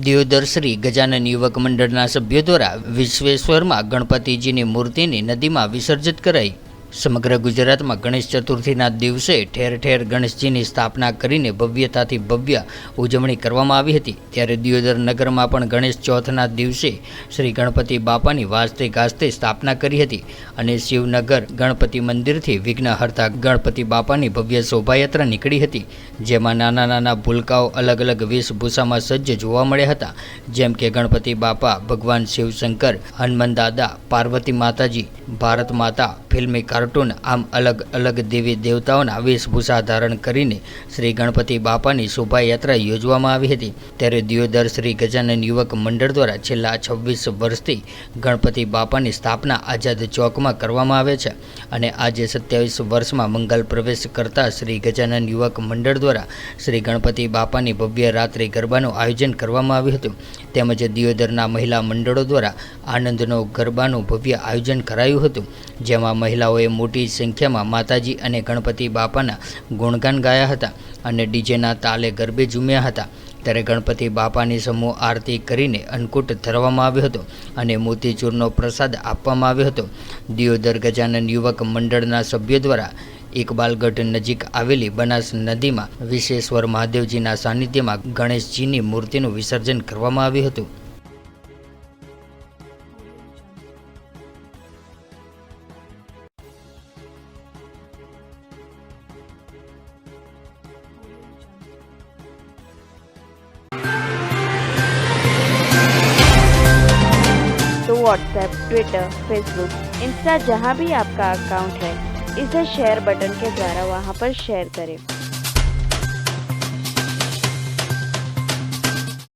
દિયોદર શ્રી ગજાનન યુવક મંડળના સભ્યો દ્વારા વિશ્વેશ્વરમાં ગણપતિજીની મૂર્તિની નદીમાં વિસર્જિત કરાઈ। સમગ્ર ગુજરાતમાં ગણેશ ચતુર્થીના દિવસે ઠેર ઠેર ગણેશજીની સ્થાપના કરીને ભવ્યતાથી ભવ્ય ઉજવણી કરવામાં આવી હતી। ત્યારે દિયોદર નગરમાં પણ ગણેશ ચોથના દિવસે શ્રી ગણપતિ બાપાની વાજતે ગાજતે સ્થાપના કરી હતી અને શિવનગર ગણપતિ મંદિરથી વિઘ્નહર્તા ગણપતિ બાપાની ભવ્ય શોભાયાત્રા નીકળી હતી, જેમાં નાના નાના ભૂલકાઓ અલગ અલગ વેશભૂષામાં સજ્જ જોવા મળ્યા હતા, જેમ કે ગણપતિ બાપા, ભગવાન શિવશંકર, હનુમાન દાદા, પાર્વતી માતાજી, ભારત માતા, ફિલ્મી કાર્ટૂન, આમ અલગ અલગ દેવી દેવતાઓના વેશભૂષા ધારણ કરીને શ્રી ગણપતિ બાપાની શોભાયાત્રા યોજવામાં આવી હતી। ત્યારે દિયોદર શ્રી ગજાનન યુવક મંડળ દ્વારા છેલ્લા 26 વર્ષથી ગણપતિ બાપાની સ્થાપના આઝાદ ચોકમાં કરવામાં આવે છે અને આજે 27 વર્ષમાં મંગલ પ્રવેશ કરતા શ્રી ગજાનન યુવક મંડળ દ્વારા શ્રી ગણપતિ બાપાની ભવ્ય રાત્રિ ગરબાનું આયોજન કરવામાં આવ્યું હતું। તેમજ દિયોદરના મહિલા મંડળો દ્વારા આનંદનો ગરબાનું ભવ્ય આયોજન કરાયું હતું, જેમાં મહિલાઓએ મોટી સંખ્યામાં માતાજી અને ગણપતિ બાપાના ગુણગાન ગાયા હતા અને ડીજેના તાલે ગરબે ઝૂમ્યા હતા। ત્યારે ગણપતિ બાપાની સમૂહ આરતી કરીને અન્નકૂટ ધરવામાં આવ્યો હતો અને મોતીચૂરનો પ્રસાદ આપવામાં આવ્યો હતો। દિયોદર ગજાનન યુવક મંડળના સભ્યો દ્વારા ઇકબાલગઢ નજીક આવેલી બનાસ નદીમાં વિશ્વેશ્વર મહાદેવજીના સાનિધ્યમાં ગણેશજીની મૂર્તિનું વિસર્જન કરવામાં આવ્યું હતું। तो व्हाट्सएप, ट्विटर, फेसबुक, इंस्टा जहाँ भी आपका अकाउंट है, इसे शेयर बटन के द्वारा वहाँ पर शेयर करें।